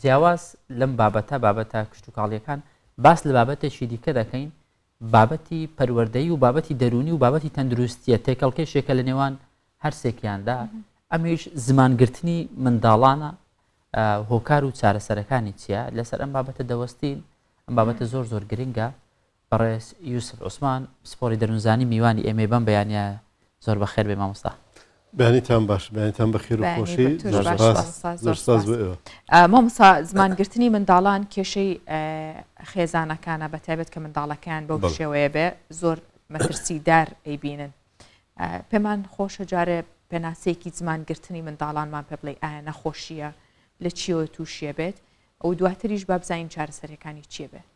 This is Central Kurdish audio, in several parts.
جیاواز لەم بابەتە کشت و کاڵیەکان باس لە بابەتێکی دیکە دەکەین بابەتی پەروەردەیی و بابەتی دەرونی و بابەتی تەندروستیە تێکەڵکێشێکە لە نێوان هەر سێکیاندا ئەمیش زمانگرتنی منداڵانە هۆکار و چارەسەرەکانی چییە لەسەر ئەم بابەتە دەوەستین ئەم بابەتە زۆر زۆر گرنگە بەڕێز یوسف عوسمان پسپۆڕی دەروونزانی میوانی ئێمە بەم بەیانە زۆر بەخێر بێ مامۆستا بەیانیتان باش بەیانیتان بەخێر و خۆشی مامۆستا زمانگرتنی منداڵان کێشەی خێزانەکانە بەتایبەت کە منداڵەکان بەو شێوەیە بێ زۆر مەترسیدار ئەیبینن پێمان خۆشە جارێ پێناسەیەکی زمانگرتنی منداڵانمان پێ بڵێ ئایا نەخۆشیە لە چیەوە تووشیە بێت ئەو دواتریش با بزانین چارەسەرەکانی چیە بێت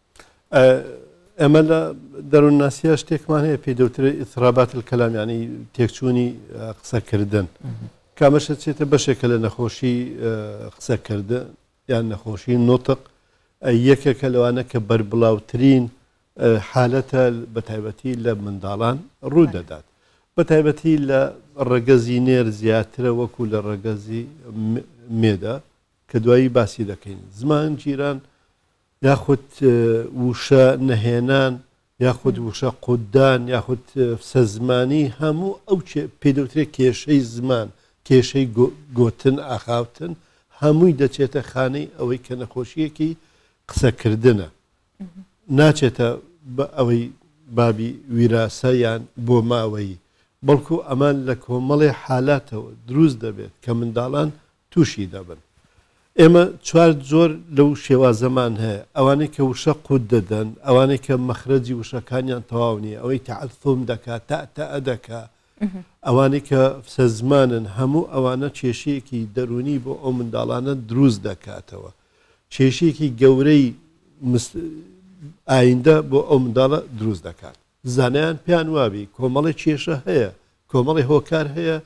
ئەمە لە دەروونناسیە شتێکمان هەیە پێی دەوترێت ئیترابات الکەلام ینی تێکچوونی قسەکردن کامەشە چێتە بەشێکە لە نەخۆشی قسەکردن یان نەخۆشی نۆتق یەکێکە لەوانە کە بەربڵاوترین حالەتە بەتایبەتی لە منداڵان ڕوو دەدات بەتایبەتی لە ڕەگەزی نێر زیاترە وەکو لە ڕەگەزی مێدا کە دوایی باسی دەکەین زمان جیران یاخود وشە نەهێنان یاخود وشە قوددان یاخود فسە زمانی هەموو ئەو پێدەوترێت کێشەی زمان کێشەی گوتن ئاخاوتن هەمووی دەچێتە خانەی ئەوەی کە نەخۆشیەکی قسەکردنە ناچێتە بە ئەوەی بابی ویراسە یان بۆ ماوەیی بەڵکو ئەمان لە کۆمەڵی حالاتەوە دروست دەبێت کە منداڵان تووشی دەبن ئێمە چوار زۆر لەو شێوازەمان هەیە ئەوانەی کە وشە قوت دەدەن ئەوانەی کە مەخرەجی وشەکانیان تەواو نیە ئەوەی تەعەلفۆم دەکات تەئە دەکا ئەوانەی کە فسە زمانن هەموو ئەوانە کێشەیەکی دەرونی بۆ ئەو منداڵانە دروست دەکاتەوە کێشەیەکی گەورەی ئایندە بۆ ئەو منداڵە دروست دەکات زانایان پێیان وابی کۆمەڵی کێشە هەیە کۆمەڵی هۆکار هەیە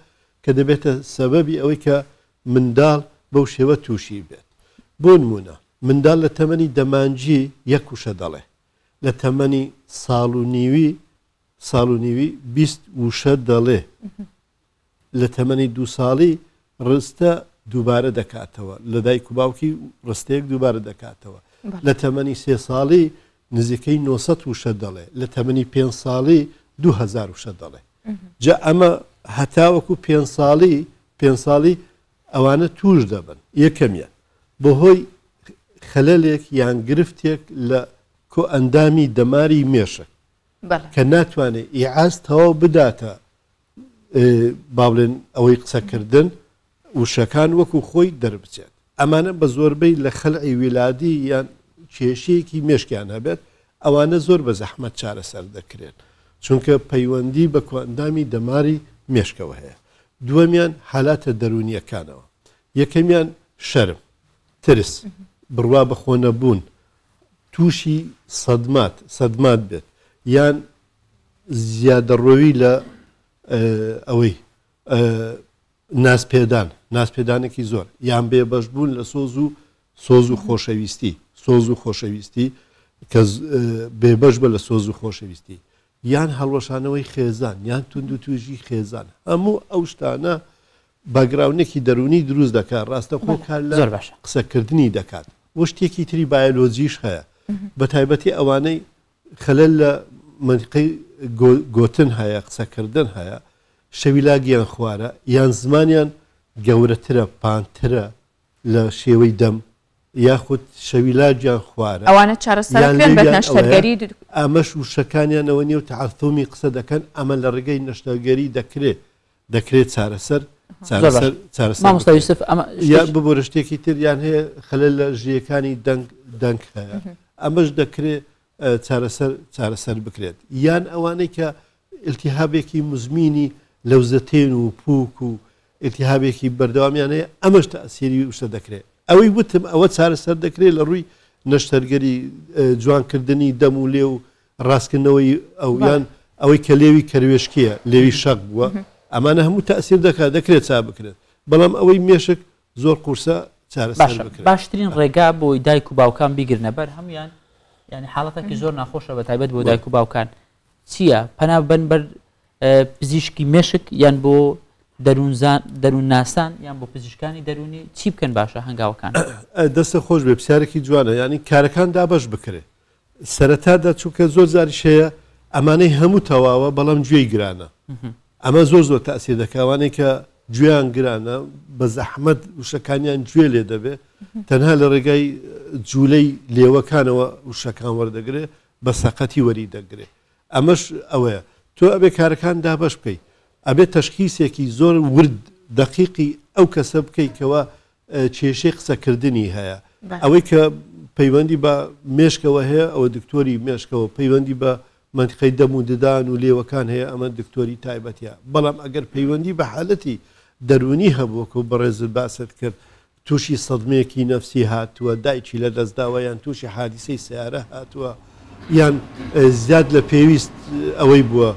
کە دەبێتە سەبەبی ئەوەی کە منداڵ بەو شێوە تووشی بێت بۆ نمونە منداڵ لە تەمەنی دەمانجی یەک وشە دەڵێ لە تەمەنی ساڵ و نیوی 20 وشە دەڵێ لە تەمەنی 2 ساڵی ڕستە دووبارە دەکاتەوە لە دایک و باوکی ڕستەیەک دووبارە دەکاتەوە لە تەمەنی 3 ساڵی نزیکەی 900 وشە دەڵێ لە تەمەنی 5 ساڵی 2000 وشە دەڵێ جا ئەمە هەتاوەکو 5 ساڵی ئەوانە توش دەبن یەکەمیان بەهۆی خەلەلێک یان گرفتێک لە کۆ ئەندامی دەماری مێشک کە ناتوانێت ئیعاز تەواو بداتە با بڵێن ئەوەی قسەکردن وشەکان وەکو خۆی دەربچێت ئەمانە بە زۆربەی لە خەلعی ویلادی یان کێشەیەکی مێشکیان هەبێت ئەوانە زۆر بە زەحمەت چارەسەر دەکرێن چونکە پەیوەندی بە کۆئەندامی دەماری مێشکەوە هەیە دووەمیان حالاتە دەرونیەکانەوە یەکەمیان شەرم ترس بڕوا بە خۆنەبوون تووشی سەدمات بێت یان زیادەڕۆوی لە ئەوەی ناسپێدانێکی زۆر یان بێبەشبوون لە سۆز و خۆشەویستی کە بێبەش بە لە سۆز و خۆشەویستی یان هەڵوەشانەوەی خێزان یان تونند و توژی خێزان هەموو ئەو شتانە باگراونێکی دەرونی دروست دەکات ڕاستە خۆکار لە قسەکردنی دەکات وە شتێکی تری بایۆلۆجیش هەیە بە تایبەتی ئەوانەی خەلەل لە منطقەی گوتن هەیە قسەکردن هەیە شەویلاگیان خوارە یان زمانیان گەورەترە پانترە لە شێوەی دەم یاخود شەویلاجیان خوارە ئەوانە چارەسەرکرێن بە نەشتەرگەری ئەمەش وشەکانیانەوە نیە و تەعەلفۆمی قسە دەکەن ئەمە لە ڕێگەی نەشتەرگەری دەکرێت چارەسەر مامۆستا یوسف یا ببۆرە شتێکی تر یان هەیە خەلەل لە ژیەکانی دەنگ هەیە ئەمەش دەکرێت چارەسەر بکرێت یان ئەوانەی کە ئیلتیهابێکی مزمینی لەوزەتێن و پووک و ئیلتیهابێکی بەردەوامیان هەیە ئەمەش تەئسیری وشە دەکرێت ئەوەی وتم ئەوە چارەسەر دەکرێت لە ڕووی نەشتەرگەری جوانکردنی دەم و لێ و ڕاستکردنەوەی ئەو یان ئەوەی کە لێوی کەروێشکیە لێوی شەق بووە ئەمانە هەموو تەئسیر دەکرێت چا بکرێت بەڵام ئەوەی مێشک زۆر قورسە چارەسەر بکرێت باشترین ڕێگا بۆی دایک و باوکان بیگرنە بەر هەمویان ینی حاڵەتێکی زۆر ناخۆشە بە تایبەت بۆ دایک و باوکان چییە پەنا بن بەر پزیشکی مێشک یان بۆ دەروون ناسان یان بۆ پزیشکانی دەرونی چی بکەن باشە هەنگاوەکان دەستە خۆش بێ پرسیارێکی جوانە ینی کارەکان دابش بکرێت سەرەتادا چووکە زۆر زاریش هەیە ئەمانەی هەموو تەواوە بەڵام گوێی گرانە ئەمە زۆر تاسیر دەکوانێک کە گوێیان گرانە بە زەحمەت وشەکانیان گوێ لێ دەبێت تەنها لە ڕێگای جوولەی لێوەکانەوە وشەکان وەردەگرێت بە سەقەتی وەری دەگرێت ئەمەش ئەوەیە تۆ ئەبێ کارەکان دابش بکەیت ئەبێت تەشخیصێکی زۆر ورد دقیقی ئەو کەسە بکەیتەوە کێشەی قسەکردنی هەیە ئەوەی کە پەیوەندی بە مێشکەوە هەیە ئەوە دکتۆری مێشکەوە پەیوەندی بە منطقەی دەم و ددان و لێوەکان هەیە ئەمە دکتۆری تایبەتە بەڵام ئەگەر پەیوەندی بە حالەتی دەرونی هەبووکە و بەڕێزت باست کرد تووشی سەدمەیەکی نەفسی هاتووە دایکی لە دەستداوە یان تووشی حادیسەی سیارە هاتووە یان زیاد لە پێویست ئەوەی بووە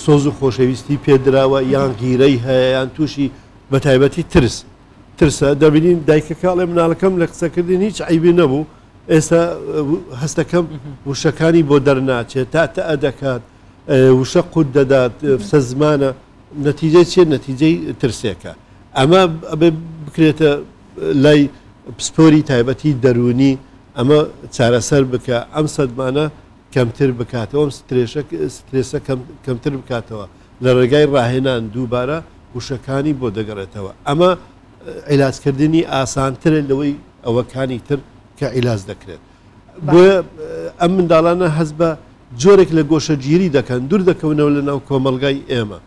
سۆز و خۆشەویستی پێدراوە یان غیرەی هەیە یان تووشی بە تایبەتی ترسە دەبینین دایکەکەڵێ مناڵەکەم لە قسەکردن هیچ عیبی نەبوو ئێستا هەستەکەم وشەکانی بۆ دەرناچێت تا ئەدەکات وشە قوت دەدات سە زمانە نەتیجەی چێت نەتیجەی ترسێکە ئەمە بکرێتە لای پسپۆری تایبەتی دەرونی ئەمە چارەسەر بکە ئەم سەدمانە کەمتر بکاتەوە ئەم سترێسە کەمتر بکاتەوە لە ڕێگای ڕاهێنان دووبارە وشەکانی بۆ دەگەڕێتەوە ئەمە عیلاسکردنی ئاسانترە لەوەی ئەوەکانی تر کە عیلاز دەکرێت بۆیە ئەم منداڵانە هەز بە جۆرێک لە گۆشەگیری دەکەن دوور دەکەونەوە لە ناو کۆمەلگای ئێمە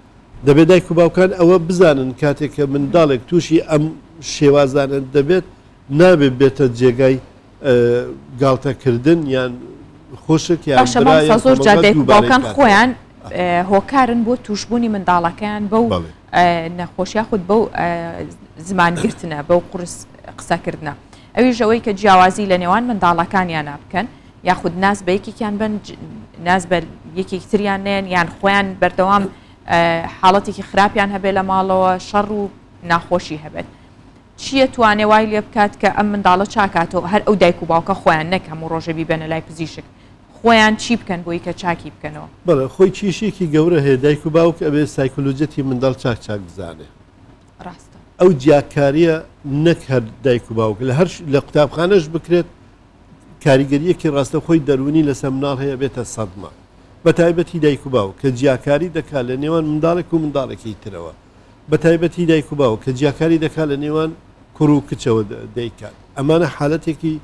دەبێت دایک و باوکان ئەوە بزانن کاتێک کە منداڵێک تووشی ئەم شێوازانە دەبێت نابێت بێتە جێگای گاڵتەکردن یان خۆشک یان زۆر جادێک باوکان خۆیان هۆکارن بۆ توشببوونی منداڵەکان بەو نەخۆشییا خودت بەو زمانگرتنە بەو قرس قسەکردنە ئەویش ئەوەی کە جیاوازی لە نێوان منداڵەکانیان بکەن یاخود ناز بە یەکێکیان بن ناز بە یەکێکتریان نێن یان خۆیان بەردەوام حاڵەتێکی خراپیان هەبێت لە ماڵەوە شەڕ و ناخۆشی هەبێت چییە توانێ وای لێ بکات کە ئەم منداڵە چاکاتەوە هەر ئەو دایک و باوکە خۆیان نەک هەموو ڕۆژە بیبەنە لای پزیشک خۆیان چی بکەن بۆی کە چاکی بکەنەوە بەڵێ خۆی کیشێکی گەورە هەیە دایک و باوک ئەبێ سایکۆلۆجەتی منداڵ چاک بزانێ ڕاستە ئەو جیاکاریە نەک هەر دایک و باوک لە هەر لە قوتابخانەش بکرێت کاریگەریەکی ڕاستە خۆی دەرونی لەسەر مناڵ هەیە بێتە سەدمە بە تایبەتی دایک و باوک کە جیاکاری دەکات لە نێوان منداڵێک و منداڵێکی ترەوە بە تایبەتی دایک و باوک کە جیاکاری دەکات لە نێوان کوڕ و کچەوە دەیکات ئەمانە حالەتێکی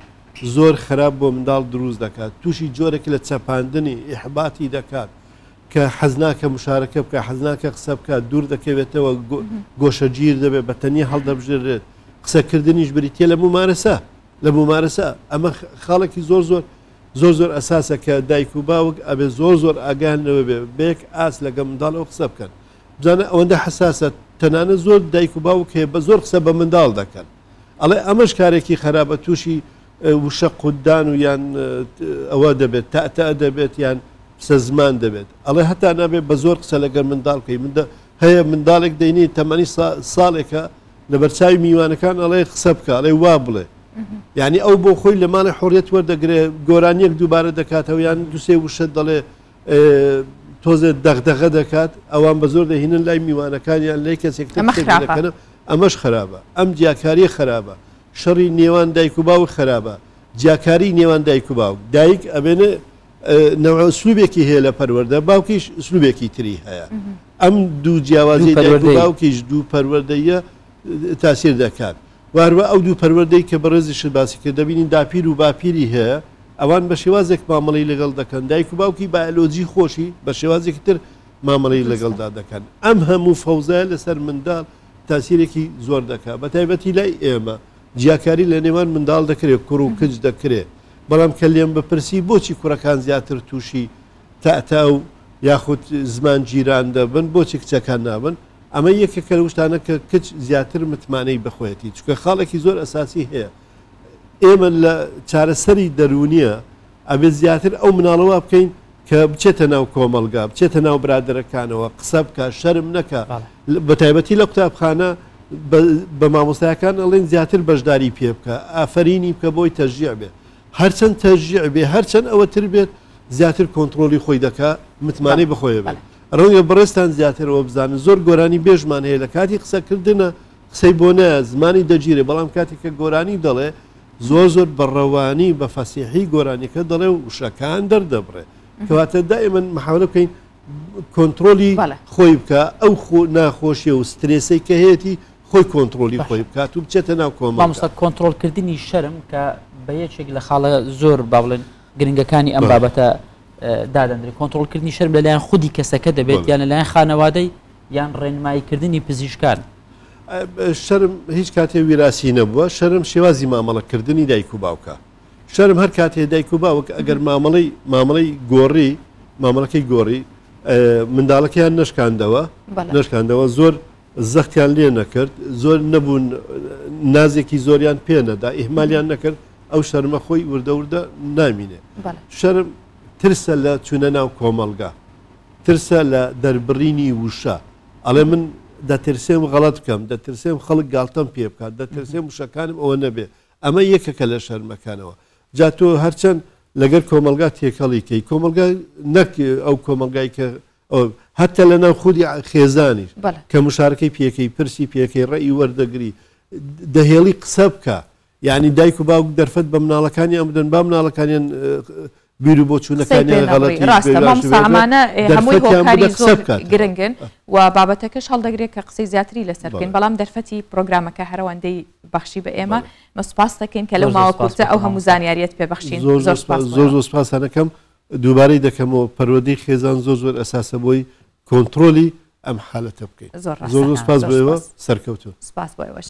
زۆر خراپ بۆ منداڵ دروست دەکات تووشی جۆرێک لە چەپاندنی ئیحباتی دەکات کە حەزناکە مشارەکە بکە حەزناکە قسە بکات دوور دەکەوێتەوە گۆشەگیر دەبێت بە تەنیا هەڵدەبژێرێت قسەکردنیش بریتە لە ممارەسە ئەمە خاڵێکی زۆر ئەساسە کە دایک و باوک ئەبێ زۆر ئاگانەوە بێ بێک ئاس لەگە منداڵەوە قسە بکەن بزانە ئەوەندە حساسە تەنانە زۆر دایک و باوک هەیە بە زۆر قسە بە منداڵ دەکەن ئەڵێ ئەمەش کارێکی خراپە تووشی وشە قوددان و یان ئەوە دەبێت تا دەبێت یان سە زمان دەبێت ئەڵێ هەتا نابێت بە زۆر قسە لەگەر منداڵ بکەی هەیە منداڵێک دەینی تەمەنی ساڵێکە لە بەرچاوی میوانەکان ئەڵێ قسە بکە ئەڵێ وا بڵێ یعنی ئەو بۆ خۆی لە ماڵی حڕێت وەردەگرێت گۆرانیەک دووبارە دەکاتەوە یان دوسێ وشە دەڵێ تۆزێ دەغدەغە دەکات ئەوان بە زۆر دەهێنن لای میوانەکانیان لای کەسێک دەکەن ئەمەش خراپە ئەم جیاکاریە خراپە شەڕی نێوان دایک و باوک خراپە جیاکاری نێوان دایک و باوک دایک ئەبێنە نەوع سلوبێکی هەیە لە پەروەردە باوکیش سلوبێکی تری هەیە ئەم دوو جیاوازی دایک و باوکیش دوو پەروەردەیە تاسیر دەکات واروە ئەو دوو پەروەردەی کە بەڕێزیشت باسی کرد دەبینین داپیر و باپیری هەیە ئەوان بە شێوازێک مامەڵەی لەگەڵ دەکەن دایک و باوکی بایۆلۆجی خۆشی بە شێوازێکی تر مامەڵەی لەگەڵدا دەکەن ئەم هەموو فەوزایە لەسەر منداڵ تاسیرێکی زۆر دەکات بە تایبەتی لای ئێمە جیاکاری لە نێوان منداڵ دەکرێت کوڕ و کچ دەکرێت بەڵام کە لێم بپرسی بۆچی کوڕەکان زیاتر تووشی تاتا و یاخود زمان جیران دەبن بۆچی کچەکان نابن ئەمە یەکێکە لە شتانە کە کچ زیاتر متمانەی بخۆێتی چکە خاڵێکی زۆر ئەساسی هەیە ئێمە لە چارەسەری دەرونیە ئەبێت زیاتر ئەو مناڵەوە بکەین کە بچێتە ناو کۆمەلگا بچێتە ناو برادەرەکانەوە قسە بکە شەرم نەکە بە تایبەتی لە قوتابخانە بە مامۆستایەکان ئەڵێن زیاتر بەشداری پێ بکە ئافرینی بکە بۆی تەژیع بێت هەرچەند تەژیع بێ هەرچەند ئەوە تر بێت زیاتر کۆنتترۆلی خۆی دەکات متمانەی بخۆی بێت ڕەنگە بەڕێستان زیاترەوە بزانن زۆر گۆرانی بێژمان هەیە لە کاتی قسەکردنە قسەی بۆ نایە زمانی دەگیرێ بەڵام کاتێک کە گۆرانی دەڵێ زۆر بەڕەوانی بە فەسیحی گۆرانیەکە دەڵێ و وشەکان دەردەبڕێ کەواتە دائیمەن محاولە بکەین کۆنتترۆلی خۆی بکە ئەو ناخۆشیە و سترێسەی کە هەیەی خۆی کۆنتترۆلی خۆی بکات و بچێتە ناو کۆمەڵمەسە کۆنتترۆلکردنی شەرم کە بە یەکێک لە خاڵە زۆر باڵێن گرنگەکانی ئەم بابەتە دادەندرێت کۆنتترۆلکردنی شەرم لەلایەن خودی کەسەکە دەبێت یان لەلایەن خانەوادەی یان ڕێنماییکردنی پزیشکان شەرم هیچ کاتێ ویراسی نەبووە شەرم شێوازی مامەڵەکردنی دایک و باوکە شەرم هەر کاتێ دایک و باوک ئەگەر مامەڵەی گۆڕی مامەڵەکەی گۆڕی منداڵەکەیان نشکاندەوە زۆر زەختیان لێ نەکرد زۆر نەبوون نازێکی زۆریان پێنەدا ئیهمالیان نەکرد ئەو شەرمە خۆی وردە نامینێ شەرم ترسە لە چونە ناو کۆمەلگا ترسە لە دەربڕینی وشە ئەڵێ من دەترسێم غەڵەت بکەم دەترسێم خەڵک گاڵتەم پێ بکات دەترسێم وشەکانم ئەوە نەبێ ئەمە یەکەکە لە شەرمەکانەوە جا تۆ هەرچەند لەگەر کۆمەلگا تێکەڵی کەی کۆمەلگا نەک ئەو کۆمەلگای کە هەتە لە ناو خودی خێزانیش کە مشارەکەی پێکەی پرسی پێکەی ڕێی وەردەگری دەهێڵی قسە بکە یعنی دایک و باوک دەرفەت بە مناڵەکانی ئەم بدەن با مناڵەکانیان بیر و بۆ چوونەکانیان غەڵەتی ڕاستەمانە هەمووی هۆکاری زۆر گرنگن و بابەتەکەش هەڵدەگرێت کە قسەی زیاتری لەسەر بکەین بەڵام دەرفەتی پرۆگرامەکە هەروەندەی بەخشی بە ئێمە مەسپاس دەکەین کە لەو ماوە کورتە ئەو هەموو زانیاریەت پێبەخشین زۆر سپاسانەکەم دووبارەی دەکەمەوە پەروەردەی خێزان زۆر ئەساسە بۆی کۆنتترۆلی ئەم حالەتە بکەین زۆر سپاس بۆەوە سەرکەوتو سپاس بۆەوە